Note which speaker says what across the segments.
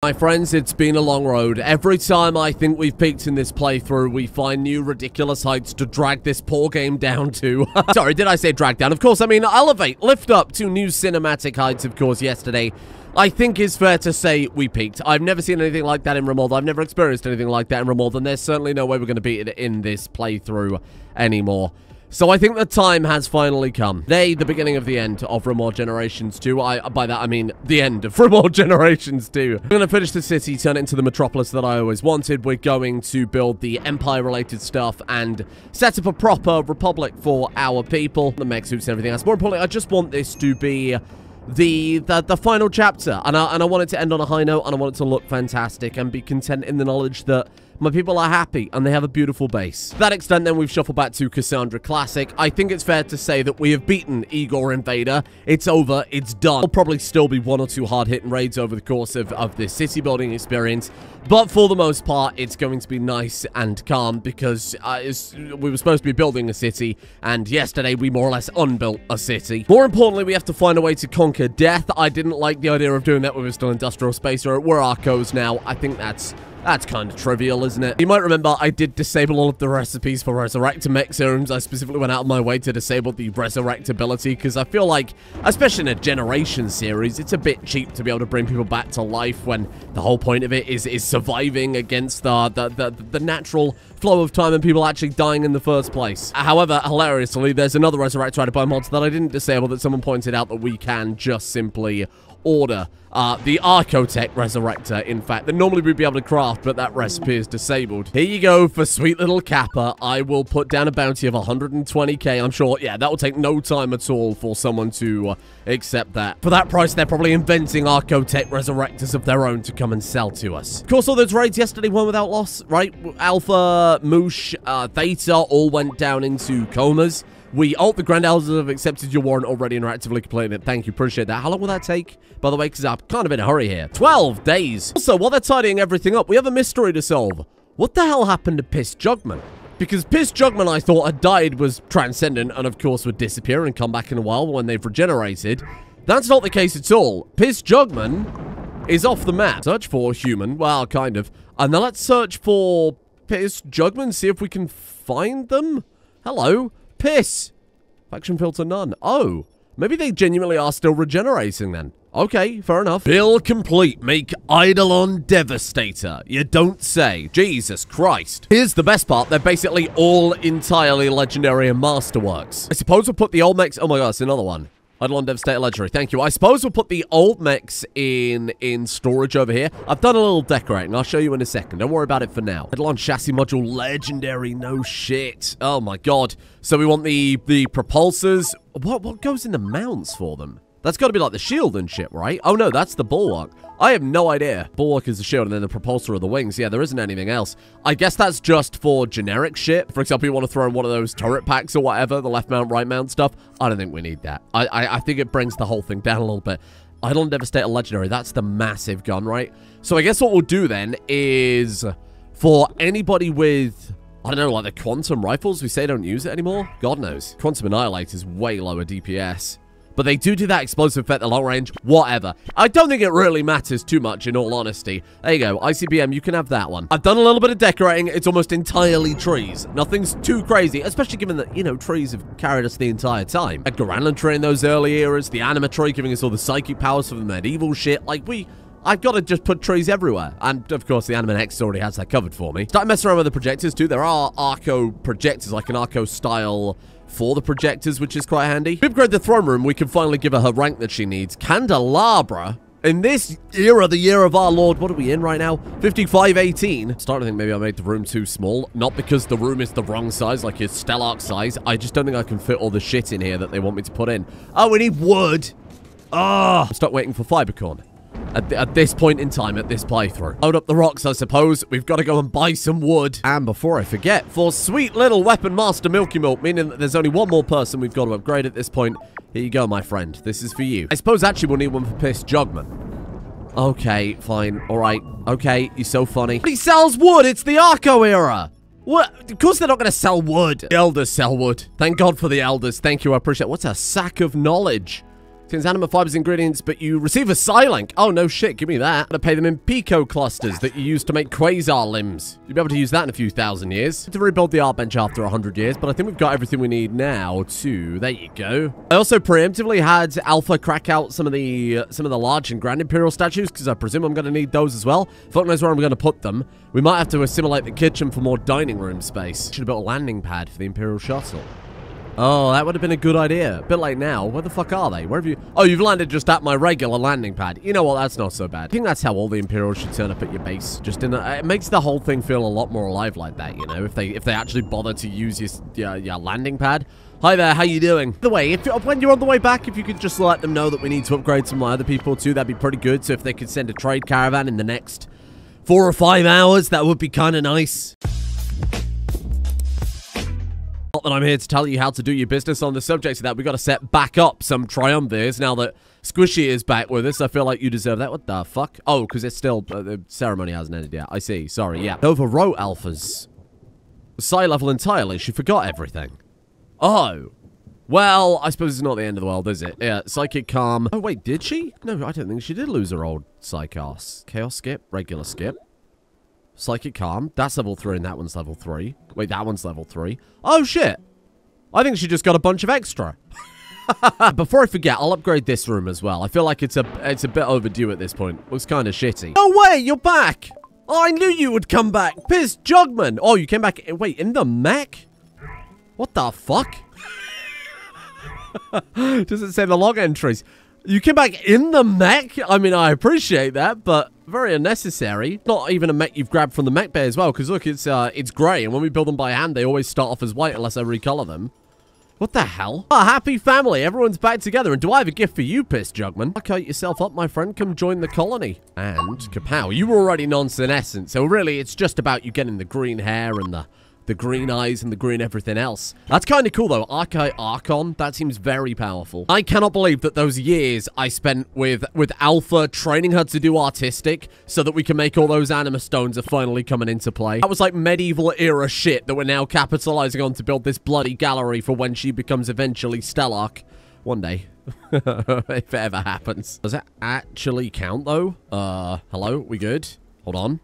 Speaker 1: My friends, it's been a long road. Every time I think we've peaked in this playthrough, we find new ridiculous heights to drag this poor game down to. Sorry, did I say drag down? Of course, I mean elevate, lift up to new cinematic heights, of course, yesterday. I think it's fair to say we peaked. I've never seen anything like that in Rimworld. I've never experienced anything like that in Rimworld, and there's certainly no way we're going to beat it in this playthrough anymore. So I think the time has finally come. The beginning of the end of Rimworld Generations 2. By that, I mean the end of Rimworld Generations 2. We're going to finish the city, turn it into the metropolis that I always wanted. We're going to build the Empire-related stuff and set up a proper republic for our people. The mech suits and everything else. More importantly, I just want this to be the final chapter. And I want it to end on a high note, and I want it to look fantastic and be content in the knowledge that my people are happy, and they have a beautiful base. To that extent, then, we've shuffled back to Cassandra Classic. I think it's fair to say that we have beaten Igor Invader. It's over. It's done. There'll probably still be one or two hard-hitting raids over the course of this city-building experience, but for the most part, it's going to be nice and calm because we were supposed to be building a city, and yesterday we more or less unbuilt a city. More importantly, we have to find a way to conquer death. I didn't like the idea of doing that when we were still industrial space, or we're Archos now. I think that's kind of trivial, isn't it? You might remember I did disable all of the recipes for Resurrector mech serums. I specifically went out of my way to disable the Resurrect ability because I feel like, especially in a Generation series, it's a bit cheap to be able to bring people back to life when the whole point of it is surviving against the natural flow of time and people actually dying in the first place. However, hilariously, there's another Resurrector added by mods that I didn't disable that someone pointed out that we can just simply order. The Archotech Resurrector, in fact, that normally we'd be able to craft, but that recipe is disabled. Here you go for sweet little Kappa. I will put down a bounty of 120k. I'm sure, yeah, that will take no time at all for someone to accept that. For that price, they're probably inventing Archotech Resurrectors of their own to come and sell to us. Of course, all those raids yesterday went without loss, right? Alpha, Moosh, Theta all went down into comas. The Grand Elders have accepted your warrant already and are actively completing it. Thank you, appreciate that. How long will that take, by the way? Because I'm kind of in a hurry here. 12 days. Also, while they're tidying everything up, we have a mystery to solve. What the hell happened to Piss Jugman? Because Piss Jugman, I thought, had died, was transcendent, and of course would disappear and come back in a while when they've regenerated. That's not the case at all. Piss Jugman is off the map. Search for human. Well, kind of. And then let's search for Piss Jugman, see if we can find them. Hello. Piss. Faction filter none. Oh, maybe they genuinely are still regenerating then. Okay, fair enough. Build complete. Make Eidolon Devastator. You don't say. Jesus Christ. Here's the best part. They're basically all entirely legendary and masterworks. I suppose we'll put the old mechs. Oh my god, it's another one. Eidolon Devastator Legendary. Thank you. I suppose we'll put the old mechs in storage over here. I've done a little decorating. I'll show you in a second. Don't worry about it for now. Eidolon Chassis Module Legendary. No shit. Oh my god. So we want the propulsors. What goes in the mounts for them? That's got to be like the shield and shit, right? Oh no, that's the bulwark. I have no idea. Bulwark is the shield and then the propulsor are the wings. Yeah, there isn't anything else. I guess that's just for generic shit. For example, you want to throw in one of those turret packs or whatever, the left mount, right mount stuff. I don't think we need that. I think it brings the whole thing down a little bit. Eidolon Devastator Legendary, that's the massive gun, right? So I guess what we'll do then is for anybody with, I don't know, like the quantum rifles, we say don't use it anymore. God knows. Quantum Annihilate is way lower DPS. But they do that explosive effect at long range, whatever. I don't think it really matters too much, in all honesty. There you go, ICBM, you can have that one. I've done a little bit of decorating. It's almost entirely trees. Nothing's too crazy, especially given that, you know, trees have carried us the entire time. A Garanlan tree in those early eras, the Anima tree giving us all the psychic powers for the medieval shit. Like, I've got to just put trees everywhere. And, of course, the Anima X already has that covered for me. Start messing around with the projectors, too. There are Archo projectors, like an Archo style for the projectors, which is quite handy. If we upgrade the throne room, we can finally give her rank that she needs. Candelabra. In this era, the year of our Lord, what are we in right now? 5518. Starting to think maybe I made the room too small. Not because the room is the wrong size, like it's Stellark size. I just don't think I can fit all the shit in here that they want me to put in. Oh, we need wood. Ah, I'm stuck waiting for Fibercorn. At this point in time, at this playthrough. Load up the rocks, I suppose. We've got to go and buy some wood. And before I forget, for sweet little Weapon Master Milky Milk, meaning that there's only one more person we've got to upgrade at this point. Here you go, my friend. This is for you. I suppose actually we'll need one for Piss Jugman. Okay, fine. All right. Okay, you're so funny. He sells wood. It's the Archo era. What? Of course they're not going to sell wood. The Elders sell wood. Thank God for the Elders. Thank you. I appreciate it. What's a sack of knowledge? Since animate fibers ingredients, but you receive a Psylink. Oh, no shit. Give me that. Gotta pay them in pico clusters that you use to make quasar limbs. You'll be able to use that in a few thousand years. To rebuild the art bench after 100 years, but I think we've got everything we need now to... There you go. I also preemptively had Alpha crack out some of the large and Grand Imperial statues, because I presume I'm going to need those as well. Fuck knows where I'm going to put them. We might have to assimilate the kitchen for more dining room space. Should have built a landing pad for the Imperial shuttle. Oh, that would have been a good idea. A bit late now. Where the fuck are they? Where have you... Oh, you've landed just at my regular landing pad. You know what? That's not so bad. I think that's how all the Imperials should turn up at your base. Just in a... It makes the whole thing feel a lot more alive like that, you know? If they actually bother to use your landing pad. Hi there, how you doing? By the way, when you're on the way back, if you could just let them know that we need to upgrade some of my other people too, that'd be pretty good. So if they could send a trade caravan in the next 4 or 5 hours, that would be kind of nice. Not that I'm here to tell you how to do your business on the subject of that. We've got to set back up some triumvirs now that Squishy is back with us. I feel like you deserve that. What the fuck? Oh, because it's still... the ceremony hasn't ended yet. I see. Sorry, yeah. Overwrote alphas. Psi level entirely. She forgot everything. Oh. Well, I suppose it's not the end of the world, is it? Yeah, Psychic Calm. Oh, wait, did she? No, I don't think she did lose her old Psychos. Chaos Skip. Regular Skip. Psychic Calm. That's level 3 and that one's level 3. Wait, that one's level 3. Oh, shit. I think she just got a bunch of extra. Before I forget, I'll upgrade this room as well. I feel like it's a bit overdue at this point. Looks kind of shitty. No way, you're back. Oh, I knew you would come back. Piss Jugman. Oh, you came back. Wait, in the mech? What the fuck? Doesn't say the log entries. You came back in the mech? I mean, I appreciate that, but very unnecessary. Not even a mech you've grabbed from the mech bay as well, because look, it's grey, and when we build them by hand, they always start off as white unless I recolor them. What the hell? A happy family. Everyone's back together, and do I have a gift for you, Piss Jugman? Kite yourself up, my friend. Come join the colony. And, kapow, you were already non-senescent, so really, it's just about you getting the green hair and the green eyes and the green everything else. That's kind of cool, though. Archon, that seems very powerful. I cannot believe that those years I spent with Alpha training her to do artistic so that we can make all those anima stones are finally coming into play. That was like medieval era shit that we're now capitalizing on to build this bloody gallery for when she becomes eventually Stellarch. One day. If it ever happens. Does that actually count, though? Hello? We good? Hold on.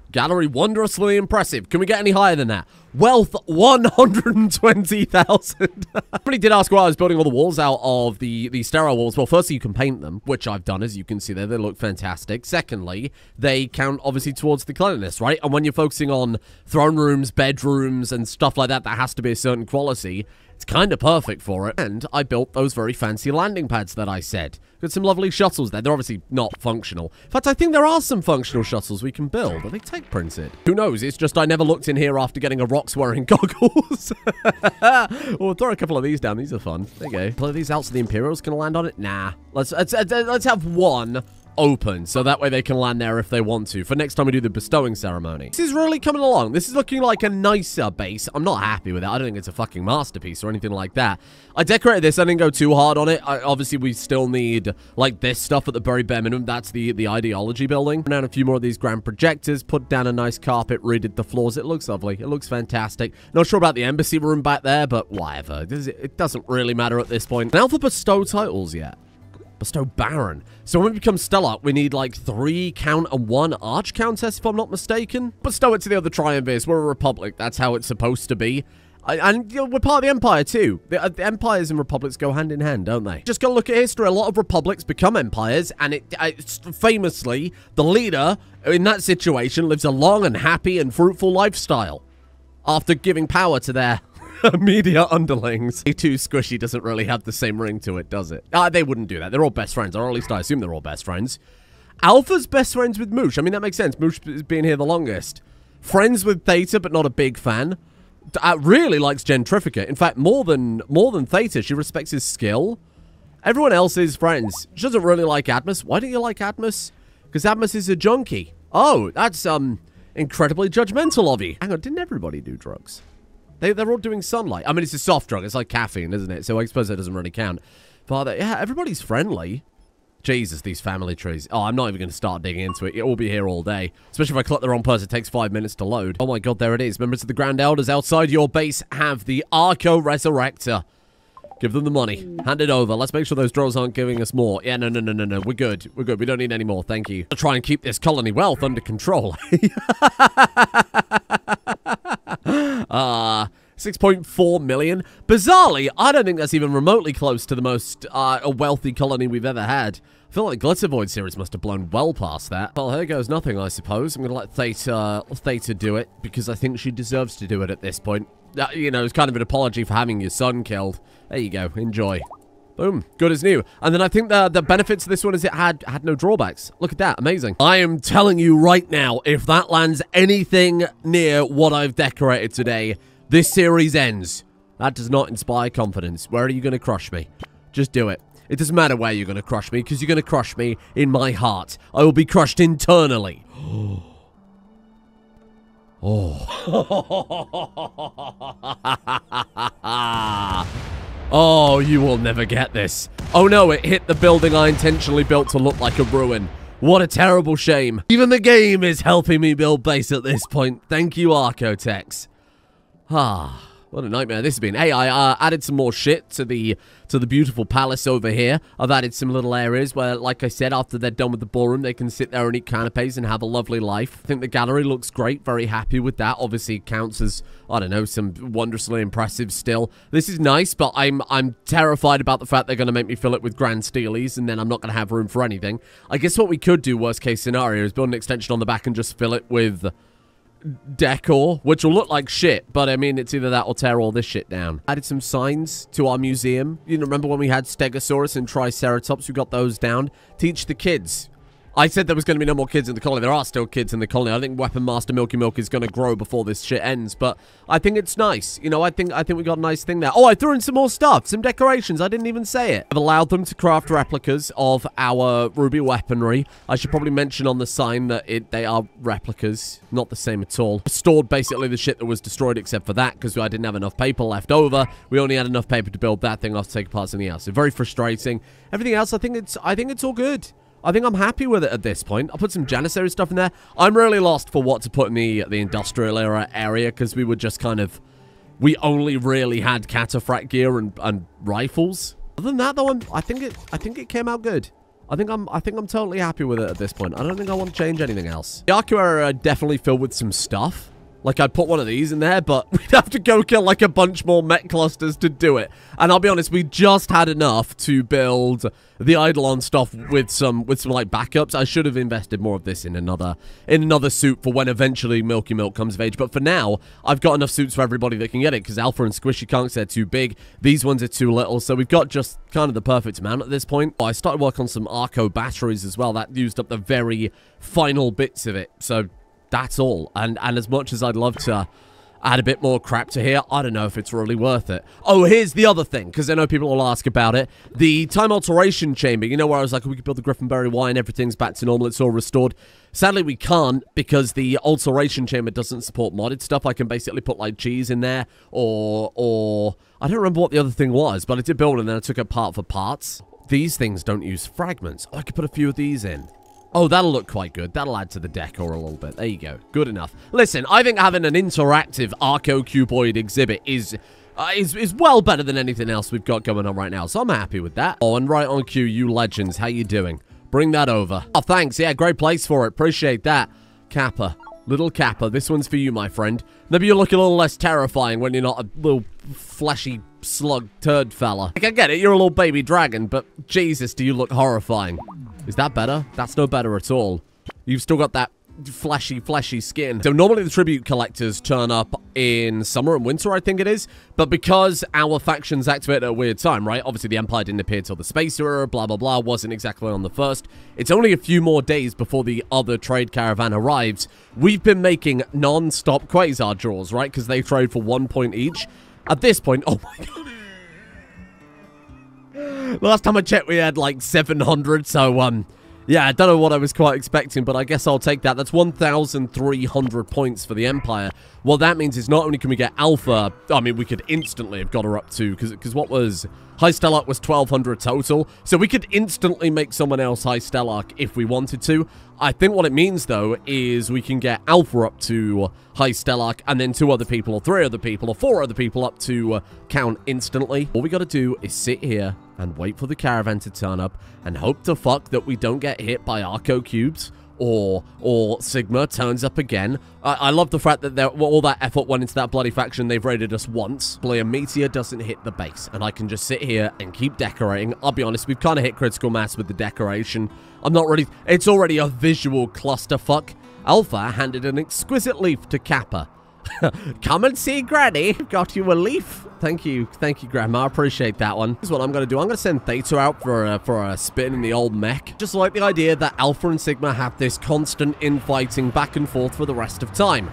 Speaker 1: Gallery wondrously impressive. Can we get any higher than that? Wealth 120,000. Somebody did ask why I was building all the walls out of the sterile walls. Well, firstly, you can paint them, which I've done, as you can see there. They look fantastic. Secondly, they count obviously towards the cleanliness, right? And when you're focusing on throne rooms, bedrooms, and stuff like that, that has to be a certain quality. It's kind of perfect for it. And I built those very fancy landing pads that I said. Got some lovely shuttles there. They're obviously not functional. In fact, I think there are some functional shuttles we can build. Are they tech printed? Who knows? It's just I never looked in here after getting a rocks-wearing goggles. We'll throw a couple of these down. These are fun. There you go. Play these out so the Imperials can land on it. Nah. Let's have one open, so that way they can land there if they want to, for next time we do the bestowing ceremony. This is really coming along. This is looking like a nicer base. I'm not happy with it. I don't think it's a fucking masterpiece or anything like that. I decorated this. I didn't go too hard on it. Obviously, we still need, like, this stuff at the very bare minimum. That's the ideology building. Put down a few more of these grand projectors, put down a nice carpet, redid the floors. It looks lovely. It looks fantastic. Not sure about the embassy room back there, but whatever. It doesn't really matter at this point. Now for bestow titles yet. Bestow Baron. So when we become Stellarch, we need like 3 count and 1 Arch Countess, if I'm not mistaken. Bestow it to the other triumvirs. We're a republic. That's how it's supposed to be. And you know, we're part of the Empire too. The empires and republics go hand in hand, don't they? Just gotta look at history. A lot of republics become empires, and it's famously, the leader in that situation lives a long and happy and fruitful lifestyle after giving power to their media underlings. A2 Squishy doesn't really have the same ring to it, does it? They wouldn't do that. They're all best friends, or at least I assume they're all best friends. Alpha's best friends with Moosh. I mean, that makes sense. Moosh has been here the longest. Friends with Theta, but not a big fan. Really likes Gentrifica. In fact, more than Theta. She respects his skill. Everyone else is friends. She doesn't really like Admus. Why don't you like Admus? Because Admus is a junkie. Oh, that's incredibly judgmental of you. Hang on, didn't everybody do drugs? They're all doing sunlight. I mean, it's a soft drug. It's like caffeine, isn't it? So I suppose that doesn't really count. Father, yeah, everybody's friendly. Jesus, these family trees. Oh, I'm not even going to start digging into it. It'll be here all day. Especially if I click the wrong person. It takes 5 minutes to load. Oh my god, there it is. Members of the Grand Elders outside your base have the Archo-Resurrector. Give them the money. Hand it over. Let's make sure those drones aren't giving us more. Yeah, no. We're good. We're good. We don't need any more. Thank you. I'll try and keep this colony wealth under control. 6.4 million. Bizarrely, I don't think that's even remotely close to the most wealthy colony we've ever had. I feel like the Glittervoid series must have blown well past that. Well, here goes nothing, I suppose. I'm going to let Theta do it, because I think she deserves to do it at this point. You know, it's kind of an apology for having your son killed. There you go. Enjoy. Boom. Good as new. And then I think the benefits of this one is it had no drawbacks. Look at that. Amazing. I am telling you right now, if that lands anything near what I've decorated today, this series ends. That does not inspire confidence. Where are you going to crush me? Just do it. It doesn't matter where you're going to crush me, because you're going to crush me in my heart. I will be crushed internally. Oh, you will never get this. Oh no, it hit the building I intentionally built to look like a ruin. What a terrible shame. Even the game is helping me build base at this point. Thank you, Archotex. What a nightmare this has been. Hey, I added some more shit to the beautiful palace over here. I've added some little areas where, like I said, after they're done with the ballroom, they can sit there and eat canapes and have a lovely life. I think the gallery looks great. Very happy with that. Obviously, it counts as, I don't know, some wondrously impressive still. This is nice, but I'm terrified about the fact they're going to make me fill it with grand steelies, and then I'm not going to have room for anything. I guess what we could do, worst case scenario, is build an extension on the back and just fill it with decor, which will look like shit, but I mean, it's either that or tear all this shit down. Added some signs to our museum. You know, remember when we had Stegosaurus and Triceratops? We got those down. Teach the kids. I said there was going to be no more kids in the colony. There are still kids in the colony. I think Weapon Master Milky Milk is going to grow before this shit ends, but I think it's nice. You know, I think we got a nice thing there. Oh, I threw in some more stuff, some decorations. I didn't even say it. I've allowed them to craft replicas of our ruby weaponry. I should probably mention on the sign that they are replicas, not the same at all. Stored basically the shit that was destroyed except for that, because I didn't have enough paper left over. We only had enough paper to build that thing off to take apart something else. So very frustrating. Everything else, I think it's all good. I think I'm happy with it at this point. I'll put some Janissary stuff in there. I'm really lost for what to put in the industrial era area, because we were just kind of... We only really had cataphract gear and rifles. Other than that, though, I think it came out good. I think I'm totally happy with it at this point. I don't think I want to change anything else. The Archo area definitely filled with some stuff. Like, I'd put one of these in there, but we'd have to go kill, like, a bunch more mech clusters to do it. And I'll be honest, we just had enough to build the Eidolon stuff with some like, backups. I should have invested more of this in another suit for when eventually Milky Milk comes of age. But for now, I've got enough suits for everybody that can get it, because Alpha and Squishy can't, they're too big. These ones are too little, so we've got just kind of the perfect amount at this point. I started work on some Archo batteries as well. That used up the very final bits of it, so... That's all. And as much as I'd love to add a bit more crap to here, I don't know if it's really worth it. Oh, here's the other thing, because I know people will ask about it. The time alteration chamber, you know, where I was like, we could build the Griffinberry wine, everything's back to normal, it's all restored. Sadly, we can't, because the alteration chamber doesn't support modded stuff. I can basically put, like, cheese in there, or... I don't remember what the other thing was, but I did build it, and then I took it apart for parts. These things don't use fragments. Oh, I could put a few of these in. Oh, that'll look quite good. That'll add to the decor a little bit. There you go. Good enough. Listen, I think having an interactive Archo-Cuboid exhibit is well better than anything else we've got going on right now, so I'm happy with that. Oh, and right on cue, you legends. How you doing? Bring that over. Oh, thanks. Yeah, great place for it. Appreciate that. Kappa. Little Kappa. This one's for you, my friend. Maybe you look a little less terrifying when you're not a little fleshy slug turd fella. Like, I get it. You're a little baby dragon, but Jesus, do you look horrifying. Is that better? That's no better at all. You've still got that fleshy skin. So normally the tribute collectors turn up in summer and winter, I think it is. But because our factions activate at a weird time, right? Obviously the Empire didn't appear till the Space Era, blah, blah, blah. Wasn't exactly on the first. It's only a few more days before the other trade caravan arrives. We've been making non-stop Quasar draws, right? Because they trade for 1 point each. At this point, oh my god. Last time I checked, we had like 700, so, Yeah, I don't know what I was quite expecting, but I guess I'll take that. That's 1,300 points for the Empire. Well, that means is not only can we get Alpha, I mean, we could instantly have got her up to, because what was, High Stellarch was 1,200 total, so we could instantly make someone else High Stellarch if we wanted to. I think what it means, though, is we can get Alpha up to High Stellarch, and then 2 other people, or 3 other people, or 4 other people up to count instantly. All we gotta do is sit here and wait for the caravan to turn up, and hope to fuck that we don't get hit by Archo cubes, or Sigma turns up again. I love the fact that all that effort went into that bloody faction. They've raided us once. A meteor doesn't hit the base, and I can just sit here and keep decorating. I'll be honest, we've kind of hit critical mass with the decoration. I'm not really... It's already a visual clusterfuck. Alpha handed an exquisite leaf to Kappa. Come and see Granny. Got you a leaf. Thank you, Grandma. I appreciate that one. Here's what I'm going to do. I'm going to send Theta out for a spin in the old mech. Just like the idea that Alpha and Sigma have this constant infighting back and forth for the rest of time.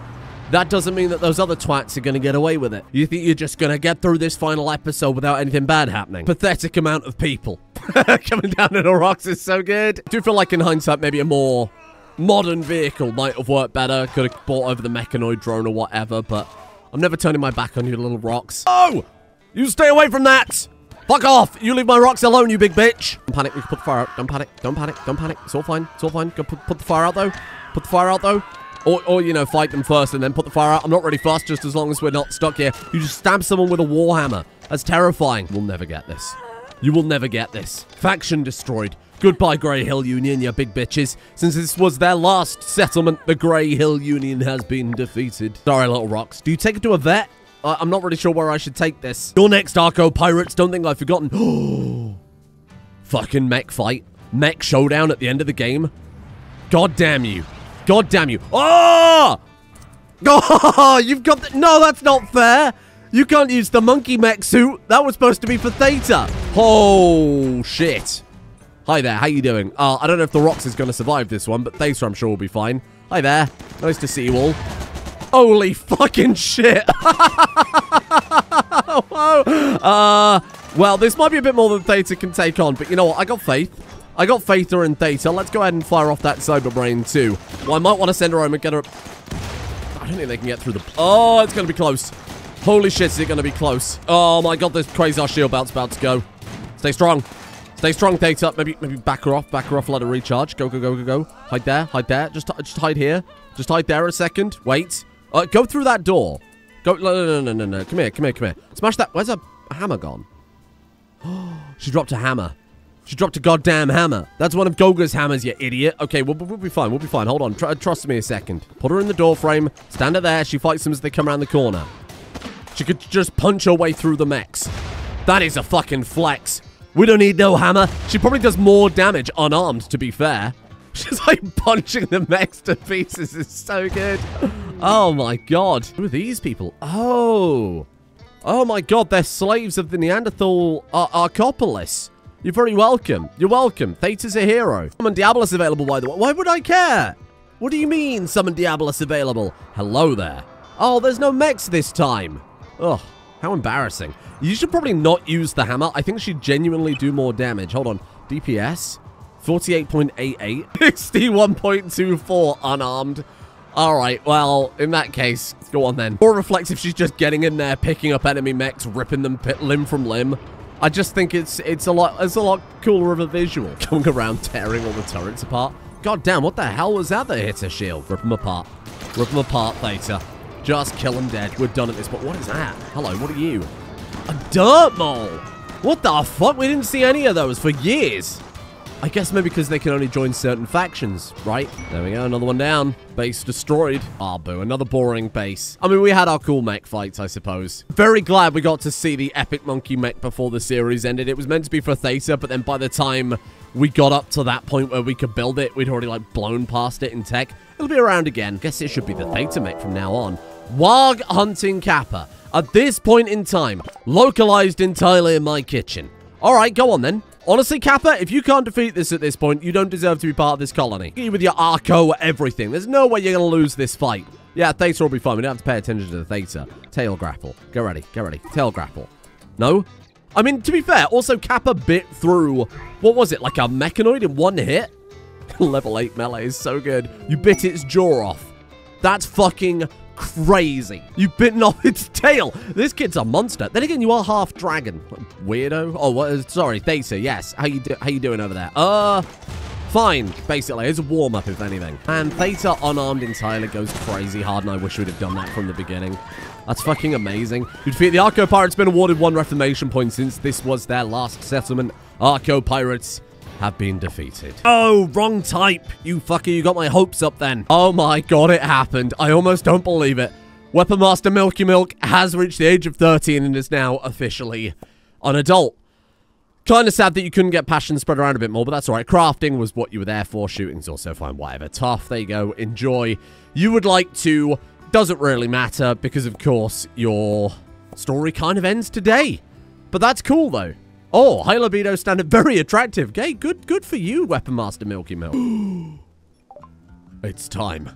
Speaker 1: That doesn't mean that those other twats are going to get away with it. You think you're just going to get through this final episode without anything bad happening? Pathetic amount of people. Coming down to the rocks is so good. I do feel like in hindsight maybe a more modern vehicle might have worked better. Could have bought over the mechanoid drone or whatever, but I'm never turning my back on you little rocks. Oh! You stay away from that! Fuck off! You leave my rocks alone, you big bitch! Don't panic, we can put the fire out. Don't panic, don't panic, don't panic. It's all fine, it's all fine. Go put the fire out, though. Put the fire out, though. Or, you know, fight them first and then put the fire out. I'm not really fussed, just as long as we're not stuck here. You just stab someone with a warhammer. That's terrifying. We'll never get this. You will never get this. Faction destroyed. Goodbye, Grey Hill Union, you big bitches. Since this was their last settlement, the Grey Hill Union has been defeated. Sorry, little rocks. Do you take it to a vet? I'm not really sure where I should take this. Your next, Archo Pirates. Don't think I've forgotten. Oh, fucking mech fight. Mech showdown at the end of the game. God damn you. God damn you. Oh! Oh, you've got the... No, that's not fair. You can't use the monkey mech suit. That was supposed to be for Theta. Oh, shit. Hi there, how you doing? I don't know if the Rocks is going to survive this one, but Theta I'm sure will be fine. Hi there. Nice to see you all. Holy fucking shit. Well, this might be a bit more than Theta can take on, but you know what? I got faith. I got Theta and Theta. Let's go ahead and fire off that Cyber Brain too. Well, I might want to send her home and get her... I don't think they can get through the... Oh, it's going to be close. Holy shit, is it going to be close? Oh my god, this Quasar shield belt's about to go. Stay strong. Stay strong, Theta. Maybe back her off, let her recharge. Go, go, go, go, go. Hide there, hide there. Just hide here. Just hide there a second. Wait. Go through that door. Go, no. Come here. Smash that. Where's her hammer gone? She dropped a hammer. She dropped a goddamn hammer. That's one of Goga's hammers, you idiot. Okay, we'll be fine. We'll be fine. Hold on. Trust me a second. Put her in the door frame. Stand her there. She fights them as they come around the corner. She could just punch her way through the mechs. That is a fucking flex. We don't need no hammer. She probably does more damage unarmed, to be fair. She's like punching the mechs to pieces. It's so good. Oh my god. Who are these people? Oh. Oh my god, they're slaves of the Neanderthal Archopolis. You're very welcome. You're welcome. Theta's a hero. Summon Diabolus available, by the way. Why would I care? What do you mean, Summon Diabolus available? Hello there. Oh, there's no mechs this time. Ugh, how embarrassing. You should probably not use the hammer. I think she'd genuinely do more damage. Hold on. DPS? 48.88. 61.24 unarmed. Alright, well, in that case, go on then. More reflexive, she's just getting in there, picking up enemy mechs, ripping them limb from limb. I just think it's a lot cooler of a visual. Going around tearing all the turrets apart. God damn, what the hell was that hit her shield? Rip them apart. Rip them apart, Theta. Just kill them dead. We're done at this point. What is that? Hello, what are you? A dirt mole! What the fuck? We didn't see any of those for years. I guess maybe because they can only join certain factions, right? There we go, another one down. Base destroyed. Ah, boo, another boring base. I mean, we had our cool mech fights, I suppose. Very glad we got to see the epic monkey mech before the series ended. It was meant to be for Theta, but then by the time we got up to that point where we could build it, we'd already, like, blown past it in tech. It'll be around again. Guess it should be the Theta mech from now on. Warg hunting Kappa. At this point in time, localized entirely in my kitchen. All right, go on then. Honestly, Kappa, if you can't defeat this at this point, you don't deserve to be part of this colony. You with your Archo everything. There's no way you're going to lose this fight. Yeah, Theta will be fine. We don't have to pay attention to the Theta. Tail grapple. Get ready. Get ready. Tail grapple. No? I mean, to be fair, also Kappa bit through, what was it, like a mechanoid in one hit? Level 8 melee is so good. You bit its jaw off. That's fucking crazy. You've bitten off its tail. This kid's a monster. Then again, you are half dragon. Weirdo. Oh, what? Sorry, Theta. Yes. How you doing over there? Fine. Basically, it's a warm-up, if anything. And Theta, unarmed entirely, goes crazy hard, and I wish we'd have done that from the beginning. That's fucking amazing. You defeat the Archo-Pirates, been awarded 1 Reformation point since this was their last settlement. Archo-Pirates have been defeated. Oh, wrong type. You fucker, you got my hopes up then. Oh my god, it happened. I almost don't believe it. Weapon Master Milky Milk has reached the age of 13 and is now officially an adult. Kind of sad that you couldn't get passion spread around a bit more, but that's alright. Crafting was what you were there for. Shooting's also fine. Whatever. Tough. There you go. Enjoy. You would like to... Doesn't really matter because, of course, your story kind of ends today. But that's cool, though. Oh, high libido standard. Very attractive. Okay, good for you, Weapon Master Milky Milk. It's time.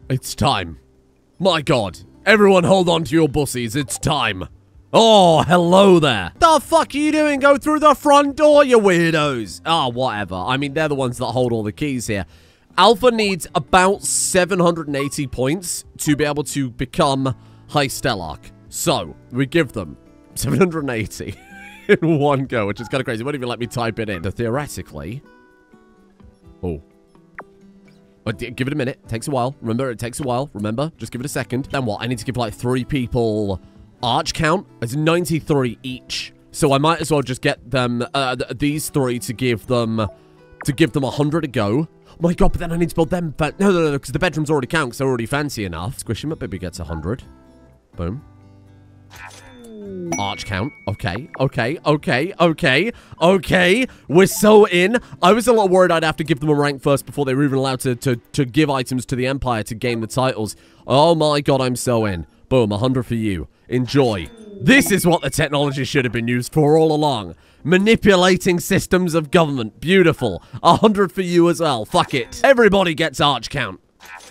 Speaker 1: It's time. My god. Everyone hold on to your bussies. It's time. Oh, hello there. The fuck are you doing? Go through the front door, you weirdos. Ah, whatever. I mean, they're the ones that hold all the keys here. Alpha needs about 780 points to be able to become High Stellarch. So, we give them 780 in one go, which is kind of crazy. Won't even let me type it in. So, theoretically... Oh. But give it a minute. It takes a while. Remember, it takes a while. Remember? Just give it a second. Then what? I need to give, like, 3 people... Arch count. It's 93 each. So I might as well just get them, these 3 to give them 100 a go. Oh my god, but then I need to build them. No, because the bedrooms already count, because they're already fancy enough. Squish him up, baby gets 100. Boom. Arch count. Okay. We're so in. I was a little worried I'd have to give them a rank first before they were even allowed to give items to the Empire to gain the titles. Oh my god, I'm so in. Boom, 100 for you. Enjoy. This is what the technology should have been used for all along. Manipulating systems of government. Beautiful. 100 for you as well. Fuck it. Everybody gets arch count.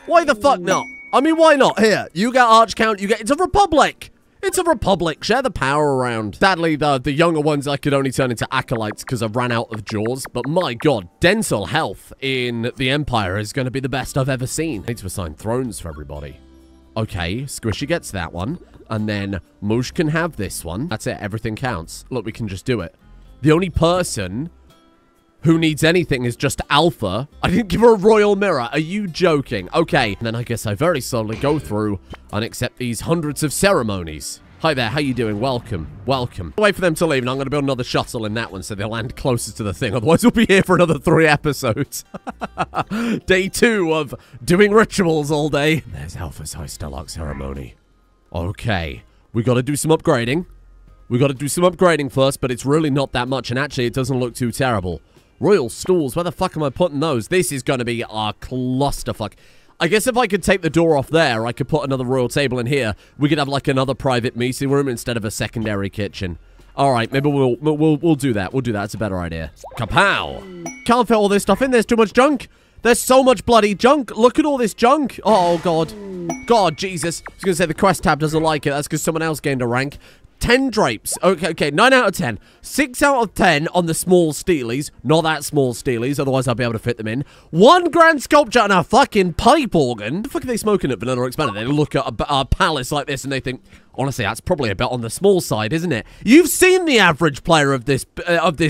Speaker 1: Why the fuck not? I mean, why not? Here, you get arch count, you get... It's a republic. It's a republic. Share the power around. Sadly, the younger ones I could only turn into acolytes because I ran out of jaws. But my god, dental health in the Empire is going to be the best I've ever seen. I need to assign thrones for everybody. Okay, Squishy gets that one. And then Moosh can have this one. That's it. Everything counts. Look, we can just do it. The only person who needs anything is just Alpha. I didn't give her a royal mirror. Are you joking? Okay. And then I guess I very slowly go through and accept these hundreds of ceremonies. Hi there. How you doing? Welcome. Welcome. Wait for them to leave, and I'm going to build another shuttle in that one so they'll land closer to the thing. Otherwise, we'll be here for another 3 episodes. Day 2 of doing rituals all day. There's Alpha's High Stellarch ceremony. Okay. We got to do some upgrading. We got to do some upgrading first, but it's really not that much, and actually, it doesn't look too terrible. Royal stools. Where the fuck am I putting those? This is going to be a clusterfuck. I guess if I could take the door off there, I could put another royal table in here. We could have like another private meeting room instead of a secondary kitchen. All right, maybe we'll do that. We'll do that. It's a better idea. Kapow! Can't fit all this stuff in. There's too much junk. There's so much bloody junk. Look at all this junk. Oh god. God, Jesus. I was gonna say the quest tab doesn't like it. That's because someone else gained a rank. 10 drapes. Okay, 9 out of 10. 6 out of 10 on the small steelies. Not that small steelies, otherwise I'll be able to fit them in. 1 grand sculpture and a fucking pipe organ. What the fuck are they smoking at Vanilla Expanded? They look at a palace like this and they think, honestly, that's probably a bit on the small side, isn't it? You've seen the average player of this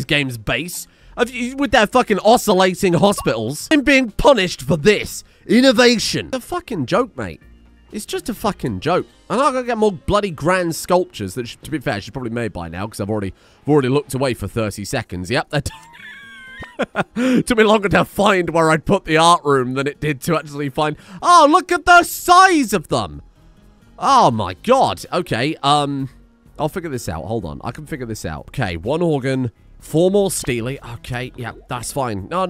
Speaker 1: game's base. With their fucking oscillating hospitals. I'm being punished for this. Innovation. It's a fucking joke, mate. It's just a fucking joke. I'm not gonna get more bloody grand sculptures that, to be fair, she's probably made by now because I've already looked away for 30 seconds. Yep, that took me longer to find where I'd put the art room than it did to actually find. Oh, look at the size of them. Oh my god. Okay, I'll figure this out. Hold on, I can figure this out. Okay, 1 organ. 4 more steely. Okay, yeah, that's fine. No.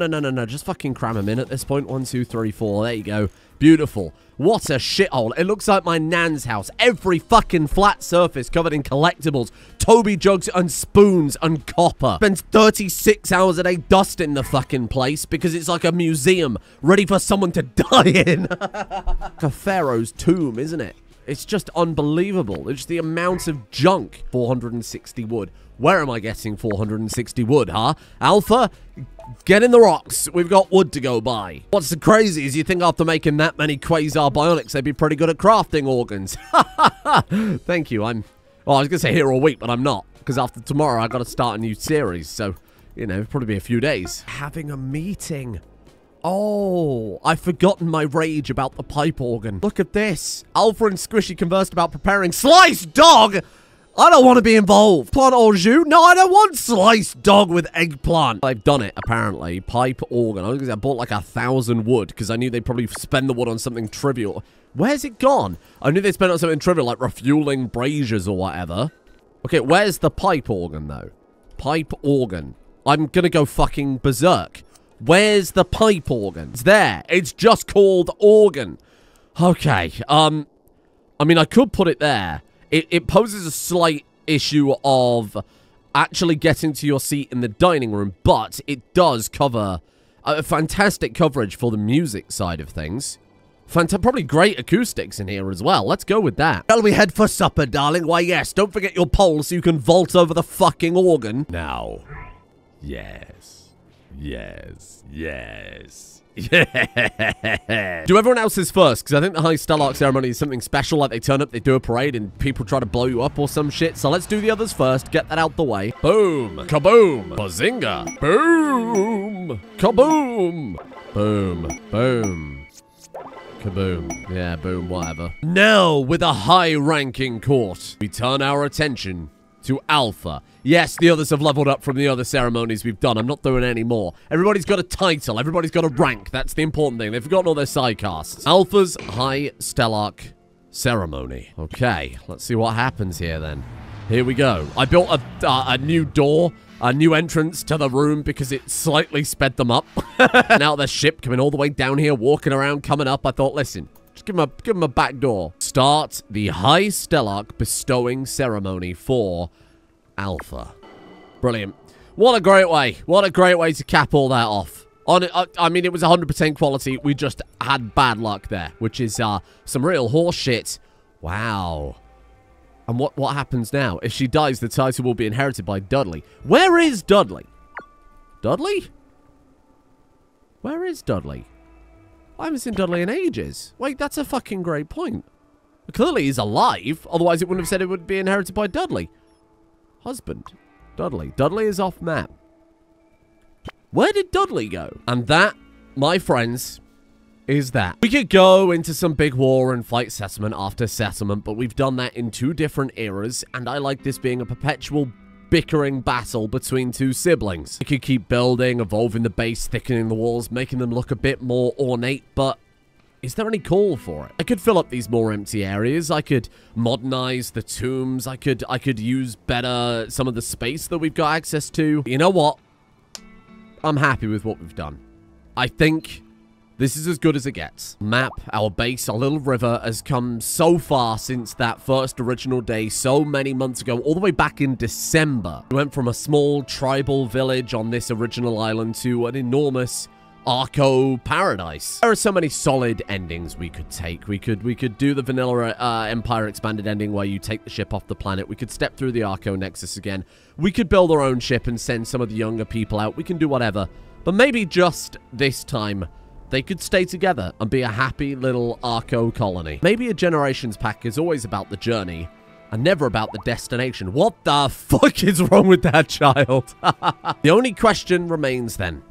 Speaker 1: Just fucking cram them in at this point. 1, 2, 3, 4. There you go. Beautiful. What a shithole. It looks like my nan's house. Every fucking flat surface covered in collectibles, Toby jugs and spoons and copper. Spends 36 hours a day dusting the fucking place because it's like a museum ready for someone to die in. Like a pharaoh's tomb, isn't it? It's just unbelievable. It's the amount of junk. 460 wood. Where am I getting 460 wood, huh? Alpha, get in the rocks. We've got wood to go by. What's the crazy is you think after making that many quasar bionics, they'd be pretty good at crafting organs. Thank you. Well, I was going to say here all week, but I'm not. Because after tomorrow, I got to start a new series. So, you know, probably be a few days. Having a meeting. Oh, I've forgotten my rage about the pipe organ. Look at this. Alpha and Squishy conversed about preparing sliced dog. I don't want to be involved. Plant au jus? No, I don't want sliced dog with eggplant. I've done it, apparently. Pipe organ. I bought like 1,000 wood because I knew they'd probably spend the wood on something trivial. Where's it gone? I knew they'd spend it on something trivial like refueling braziers or whatever. Okay, where's the pipe organ, though? Pipe organ. I'm gonna go fucking berserk. Where's the pipe organ? It's there. It's just called organ. Okay, I mean, I could put it there. It poses a slight issue of actually getting to your seat in the dining room, but it does cover a fantastic coverage for the music side of things. Probably great acoustics in here as well. Let's go with that. Shall we head for supper, darling? Why, yes. Don't forget your pole so you can vault over the fucking organ. Now. Yes. Yes. Yes. Yeah. Do everyone else's first, because I think the High Stellark ceremony is something special, like they turn up, they do a parade, and people try to blow you up or some shit. So let's do the others first, get that out the way. Boom. Kaboom. Bazinga. Boom. Kaboom. Boom. Boom. Kaboom. Yeah, boom, whatever. Now, with a high-ranking court, we turn our attention to Alpha. Yes, the others have leveled up from the other ceremonies we've done. I'm not doing any more. Everybody's got a title. Everybody's got a rank. That's the important thing. They've forgotten all their side casts. Alpha's High Stellark ceremony. Okay, let's see what happens here then. Here we go. I built a new door, a new entrance to the room because it slightly sped them up. Now their ship coming all the way down here, walking around, coming up. I thought, listen, just give them a back door. Start the High Stellark bestowing ceremony for Alpha. Brilliant. What a great way. What a great way to cap all that off. I mean, it was 100% quality. We just had bad luck there, which is some real horse shit. Wow. And what happens now? If she dies, the title will be inherited by Dudley. Where is Dudley? Dudley? Where is Dudley? I haven't seen Dudley in ages. Wait, that's a fucking great point. Clearly he's alive, otherwise it wouldn't have said it would be inherited by Dudley. Husband. Dudley. Dudley is off map. Where did Dudley go? And that, my friends, is that. We could go into some big war and fight settlement after settlement, but we've done that in 2 different eras, and I like this being a perpetual bickering battle between 2 siblings. We could keep building, evolving the base, thickening the walls, making them look a bit more ornate, but is there any call for it? I could fill up these more empty areas. I could modernize the tombs. I could use better some of the space that we've got access to. You know what? I'm happy with what we've done. I think this is as good as it gets. Map, our base, our little river has come so far since that first original day so many months ago, all the way back in December. We went from a small tribal village on this original island to an enormous Archo-Paradise. There are so many solid endings we could take. We could do the vanilla Empire expanded ending where you take the ship off the planet. We could step through the Archo Nexus again. We could build our own ship and send some of the younger people out. We can do whatever. But maybe just this time, they could stay together and be a happy little Archo colony. Maybe a Generations pack is always about the journey and never about the destination. What the fuck is wrong with that child? The only question remains then.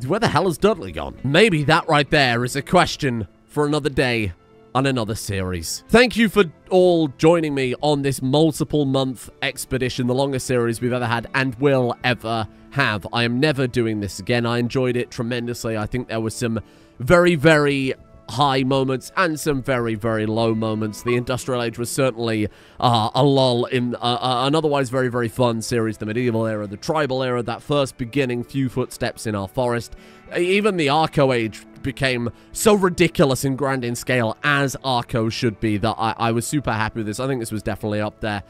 Speaker 1: Where the hell has Dudley gone? Maybe that right there is a question for another day on another series. Thank you for all joining me on this multiple-month expedition, the longest series we've ever had and will ever have. I am never doing this again. I enjoyed it tremendously. I think there was some very, very high moments and some very, very low moments. The Industrial Age was certainly a lull in an otherwise very, very fun series. The Medieval Era, the Tribal Era, that first beginning few footsteps in our forest. Even the Archo Age became so ridiculous and grand in scale as Archo should be that I was super happy with this. I think this was definitely up there.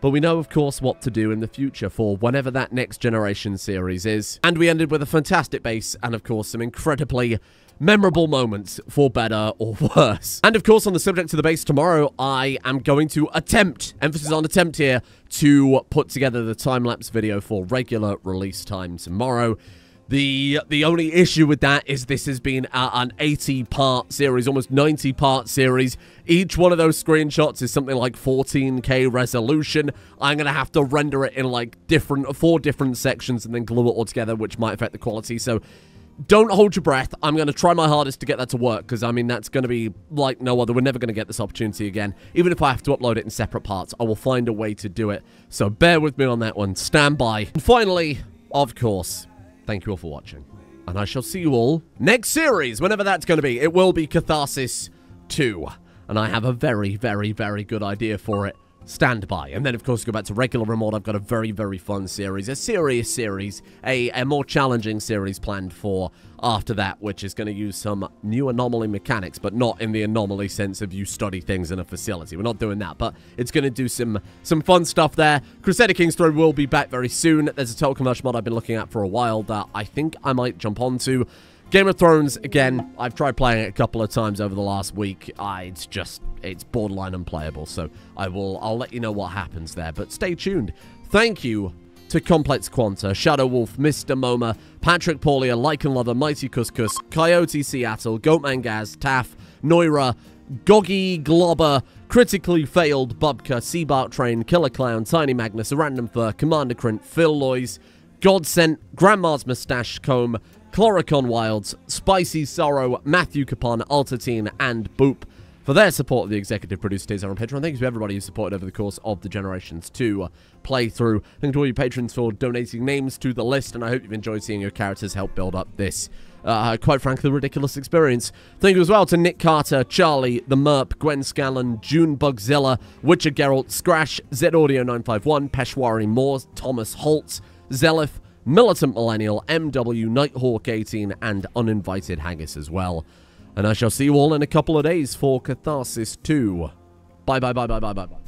Speaker 1: But we know, of course, what to do in the future for whenever that next generation series is. And we ended with a fantastic base and, of course, some incredibly memorable moments, for better or worse. And of course, on the subject of the base, tomorrow I am going to attempt, emphasis on attempt here, to put together the time-lapse video for regular release time tomorrow. The only issue with that is this has been an 80-part series, almost 90-part series. Each one of those screenshots is something like 14K resolution. I'm going to have to render it in like 4 different sections and then glue it all together, which might affect the quality. So don't hold your breath. I'm going to try my hardest to get that to work, because, I mean, that's going to be like no other. We're never going to get this opportunity again. Even if I have to upload it in separate parts, I will find a way to do it. So bear with me on that one. Stand by. And finally, of course, thank you all for watching. And I shall see you all next series, whenever that's going to be. It will be Catharsis 2. And I have a very, very, very good idea for it. Stand by. And then, of course, go back to regular Rimworld. I've got a very, very fun series, a serious series, a more challenging series planned for after that, which is going to use some new anomaly mechanics, but not in the anomaly sense of you study things in a facility. We're not doing that, but it's going to do some fun stuff there. Crusader King's Throne will be back very soon. There's a total conversion mod I've been looking at for a while that I think I might jump onto. Game of Thrones, again, I've tried playing it a couple of times over the last week. It's borderline unplayable, so I'll let you know what happens there, but stay tuned. Thank you to Complex Quanta, Shadow Wolf, Mr. Moma, Patrick Paulia, Lycan Lover, Mighty Couscous, Coyote Seattle, Goatman Gaz, Taff, Noira, Goggy Globber, Critically Failed, Bubka, Seabark Train, Killer Clown, Tiny Magnus, A Random Fur, Commander Crint, Phil Loys, Godsent, Grandma's Mustache Comb, Chloricon Wilds, Spicy Sorrow, Matthew Capon, Altatine, and Boop for their support of the executive producer Keyz on Patreon. Thank you to everybody who supported over the course of the Generations 2 playthrough. Thank you to all you patrons for donating names to the list, and I hope you've enjoyed seeing your characters help build up this, quite frankly, ridiculous experience. Thank you as well to Nick Carter, Charlie, The Merp, Gwen Scallon, June Bugzilla, Witcher Geralt, Scrash, ZAudio951, Peshwari Moore, Thomas Holtz, Zelif, Militant Millennial, MW, Nighthawk 18, and Uninvited Haggis as well. And I shall see you all in a couple of days for Catharsis 2. Bye, bye, bye, bye, bye, bye, bye.